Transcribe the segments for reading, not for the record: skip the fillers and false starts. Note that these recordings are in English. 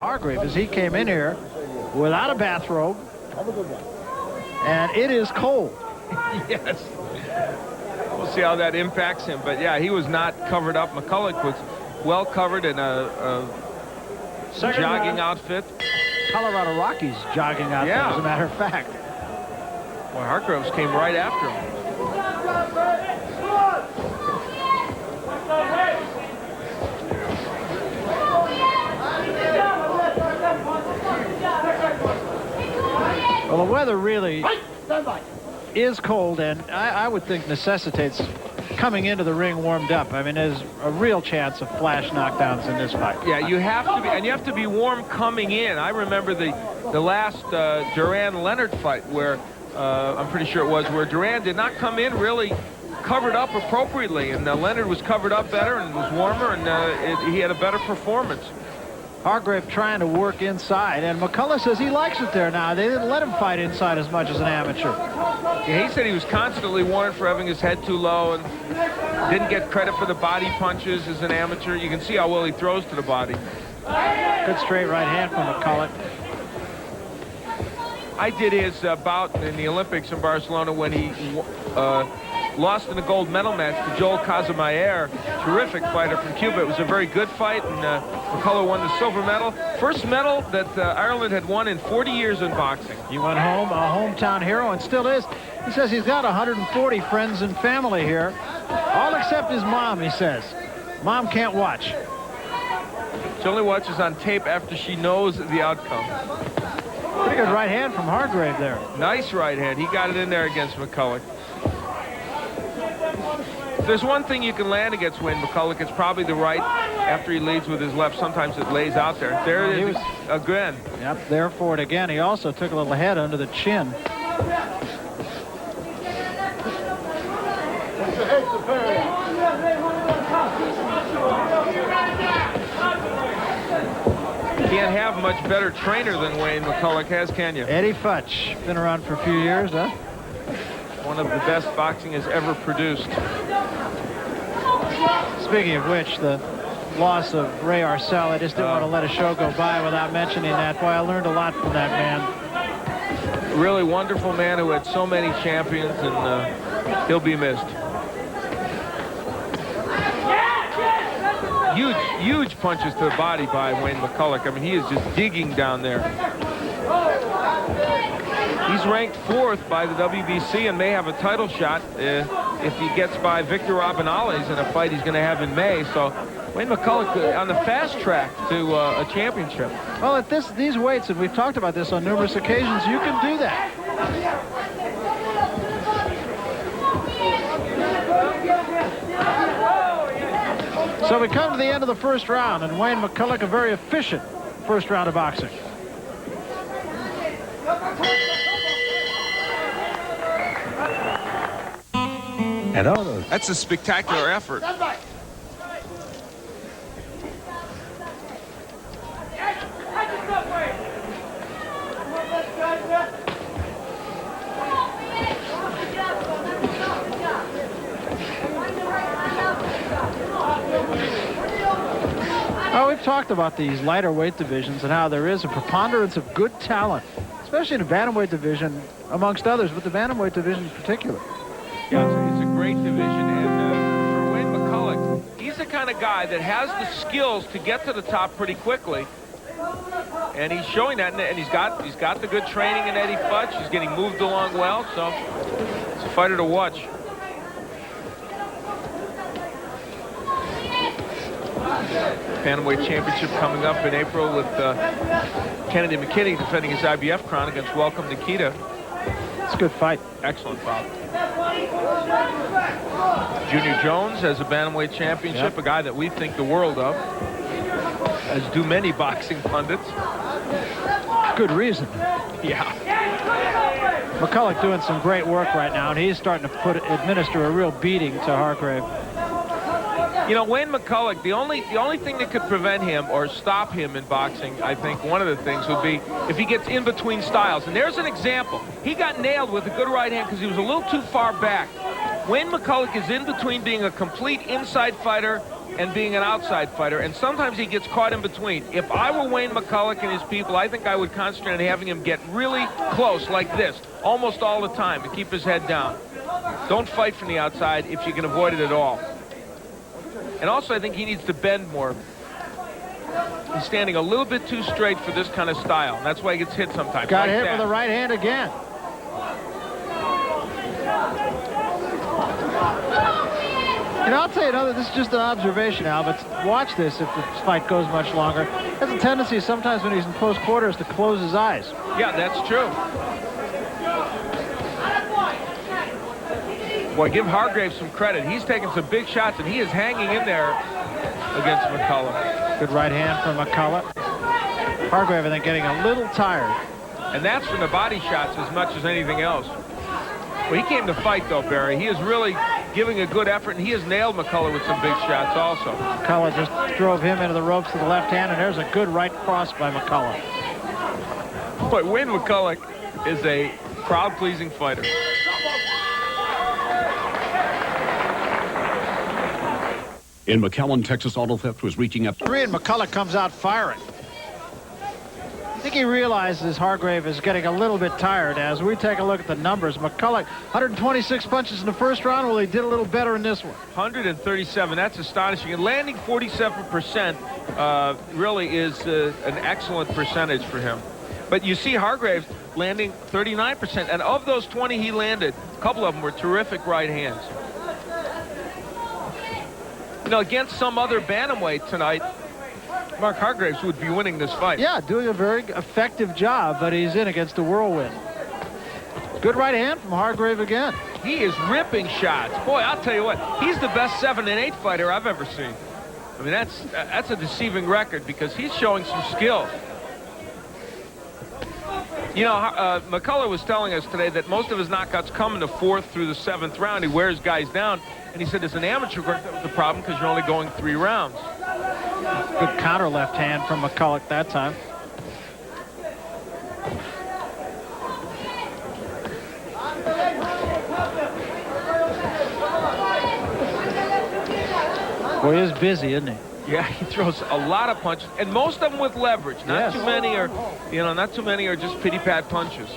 Hargreaves, as he came in here without a bathrobe, and it is cold. Yes. We'll see how that impacts him. But, yeah, he was not covered up. McCullough was well covered in a jogging outfit. Colorado Rockies jogging outfit, as a matter of fact. Well, Hargreaves came right after him. Well, the weather really is cold, and I would think necessitates coming into the ring warmed up. I mean, there's a real chance of flash knockdowns in this fight. Yeah, you have to be, and you have to be warm coming in. I remember the last Duran-Leonard fight where, I'm pretty sure it was, where Duran did not come in really covered up appropriately, and Leonard was covered up better and was warmer, and he had a better performance. Hargreaves trying to work inside, and McCullough says he likes it there now. They didn't let him fight inside as much as an amateur. Yeah, he said he was constantly warned for having his head too low and didn't get credit for the body punches as an amateur. You can see how well he throws to the body. Good straight right hand from McCullough. I did his bout in the Olympics in Barcelona when he lost in the gold medal match to Joel Casamayer, terrific fighter from Cuba. It was a very good fight, and McCullough won the silver medal. First medal that Ireland had won in 40 years in boxing. He went home, a hometown hero, and still is. He says he's got 140 friends and family here, all except his mom, he says. Mom can't watch. She only watches on tape after she knows the outcome. Pretty good right hand from Hargreaves there. Nice right hand. He got it in there against McCullough. If there's one thing you can land against Wayne McCullough, it's probably the right after he leads with his left. Sometimes it lays out there. There it is again. Yep, there for it again. He also took a little head under the chin. Can't have much better trainer than Wayne McCullough has, can you? Eddie Futch, been around for a few years, huh? One of the best boxing has ever produced. Speaking of which, the loss of Ray Arcel, I just didn't want to let a show go by without mentioning that. Boy, I learned a lot from that man. Really wonderful man who had so many champions, and he'll be missed. Huge punches to the body by Wayne McCullough. I mean, he is just digging down there. He's ranked 4th by the WBC and may have a title shot if he gets by Victor Abinales in a fight he's going to have in May. So Wayne McCullough on the fast track to a championship. Well, at these weights, and we've talked about this on numerous occasions, you can do that. So we come to the end of the first round, and Wayne McCullough, a very efficient first round of boxing. And all those. That's a spectacular effort. Oh, we've talked about these lighter weight divisions and how there is a preponderance of good talent, especially in the bantamweight division, amongst others, but the bantamweight division in particular. Yeah, it's a great division, and for Wayne McCullough, he's the kind of guy that has the skills to get to the top pretty quickly, and he's showing that, and he's got the good training in Eddie Futch. He's getting moved along well, so it's a fighter to watch. Bantamweight Championship coming up in April with Kennedy McKinney defending his IBF crown against Welcome Nikita. It's a good fight. Excellent bout. Junior Jones has a Bantamweight Championship, a guy that we think the world of, as do many boxing pundits. Good reason. Yeah. McCullough doing some great work right now, and he's starting to administer a real beating to Hargreaves. You know, Wayne McCullough, the only thing that could prevent him or stop him in boxing, I think one of the things would be if he gets in between styles. And there's an example. He got nailed with a good right hand because he was a little too far back. Wayne McCullough is in between being a complete inside fighter and being an outside fighter, and sometimes he gets caught in between. If I were Wayne McCullough and his people, I think I would concentrate on having him get really close like this almost all the time and keep his head down. Don't fight from the outside if you can avoid it at all. And also, I think he needs to bend more. He's standing a little bit too straight for this kind of style. And that's why he gets hit sometimes. Got like hit that. with the right hand again. And I'll tell you this is just an observation, Al, but watch this if the fight goes much longer. He has a tendency sometimes when he's in close quarters to close his eyes. Yeah, that's true. Boy, give Hargreaves some credit. He's taking some big shots, and he is hanging in there against McCullough. Good right hand from McCullough. Hargreaves, I think, getting a little tired. And that's from the body shots as much as anything else. Well, he came to fight, though, Barry. He is really giving a good effort, and he has nailed McCullough with some big shots also. McCullough just drove him into the ropes to the left hand, and there's a good right cross by McCullough. Boy, Wayne McCullough is a crowd-pleasing fighter. In McAllen, Texas, auto theft was reaching up. And McCullough comes out firing. I think he realizes Hargreaves is getting a little bit tired. As we take a look at the numbers, McCullough 126 punches in the first round. Well, he did a little better in this one. 137. That's astonishing. And landing 47% really is an excellent percentage for him. But you see Hargreaves landing 39%. And of those 20 he landed, a couple of them were terrific right hands. You know, against some other bantamweight tonight, Mark Hargreaves would be winning this fight. Yeah, doing a very effective job, but he's in against a whirlwind. Good right hand from Hargreaves again. He is ripping shots. Boy, I'll tell you what, he's the best 7 and 8 fighter I've ever seen. I mean, that's a deceiving record because he's showing some skill. You know, McCullough was telling us today that most of his knockouts come in the 4th through the 7th round. He wears guys down, and he said as an amateur, that was the problem because you're only going 3 rounds. Good counter left hand from McCullough that time. Boy, he is busy, isn't he? Yeah, he throws a lot of punches, and most of them with leverage. Not too many are, not too many are just pity-pat punches.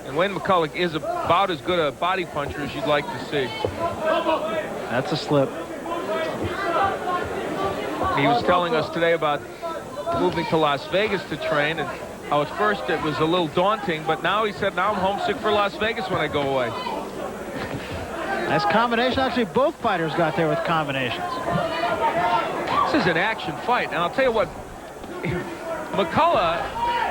And Wayne McCullough is about as good a body puncher as you'd like to see. That's a slip. He was telling us today about moving to Las Vegas to train, and how at first it was a little daunting, but now he said, now I'm homesick for Las Vegas when I go away. Nice combination. Actually, both fighters got there with combinations. This is an action fight, and I'll tell you what, McCullough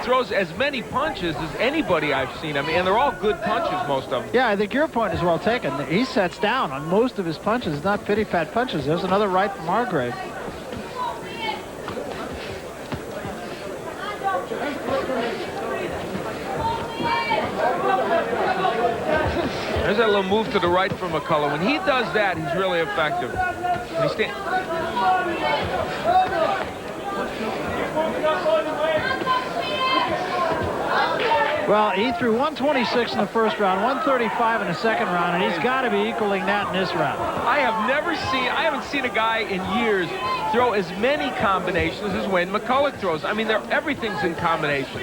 throws as many punches as anybody I've seen. I mean, and they're all good punches, most of them. Yeah, I think your point is well taken. He sets down on most of his punches. It's not pity-pat punches. There's another right from Hargreaves. There's that little move to the right from McCullough. When he does that, he's really effective. Well, he threw 126 in the first round, 135 in the second round, and he's got to be equaling that in this round. I haven't seen a guy in years throw as many combinations as Wayne McCullough throws. I mean, everything's in combination.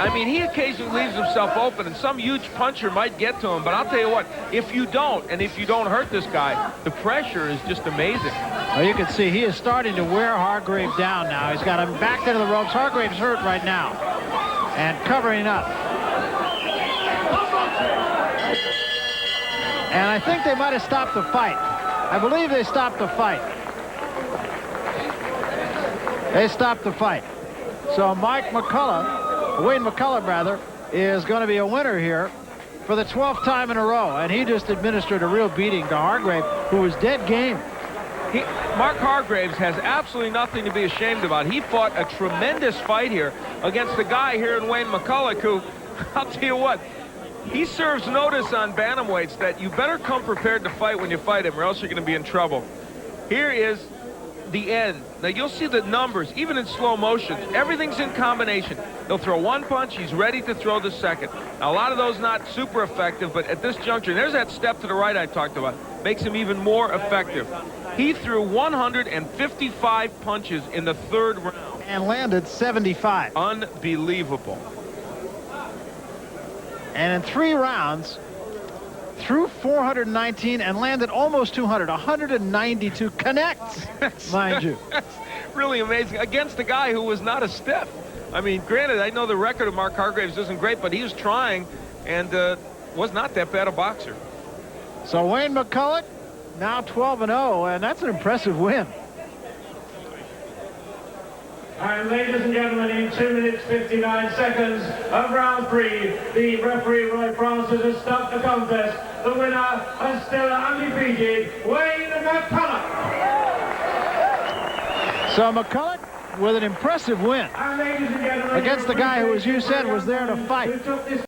I mean, he occasionally leaves himself open, and some huge puncher might get to him. But I'll tell you what, if you don't hurt this guy, the pressure is just amazing. Well, you can see he is starting to wear Hargreaves down now. He's got him back into the ropes. Hargreaves hurt right now and covering up. And I think they might have stopped the fight. I believe they stopped the fight. They stopped the fight. So Wayne McCullough, rather, is going to be a winner here for the 12th time in a row. And he just administered a real beating to Hargreaves, who was dead game. Mark Hargreaves has absolutely nothing to be ashamed about. He fought a tremendous fight here against a guy here in Wayne McCullough who, I'll tell you what, he serves notice on bantamweights that you better come prepared to fight when you fight him or else you're going to be in trouble. Here is the end. Now you'll see the numbers, even in slow motion. Everything's in combination. He'll throw one punch, he's ready to throw the second. Now a lot of those not super effective, but at this juncture, there's that step to the right I talked about. makes him even more effective. He threw 155 punches in the 3rd round. And landed 75. Unbelievable. And in 3 rounds, threw 419 and landed almost 200. 192 connects, mind you. That's really amazing against a guy who was not a stiff. I mean, granted, I know the record of Mark Hargreaves isn't great, but he was trying and was not that bad a boxer. So Wayne McCullough now 12-0, and that's an impressive win. And ladies and gentlemen, in 2 minutes 59 seconds of round 3, the referee Roy Francis has stopped the contest. The winner is still undefeated, Wayne McCullough. So McCullough with an impressive win And ladies and gentlemen, against the guy who, as you said, was there to fight. who took this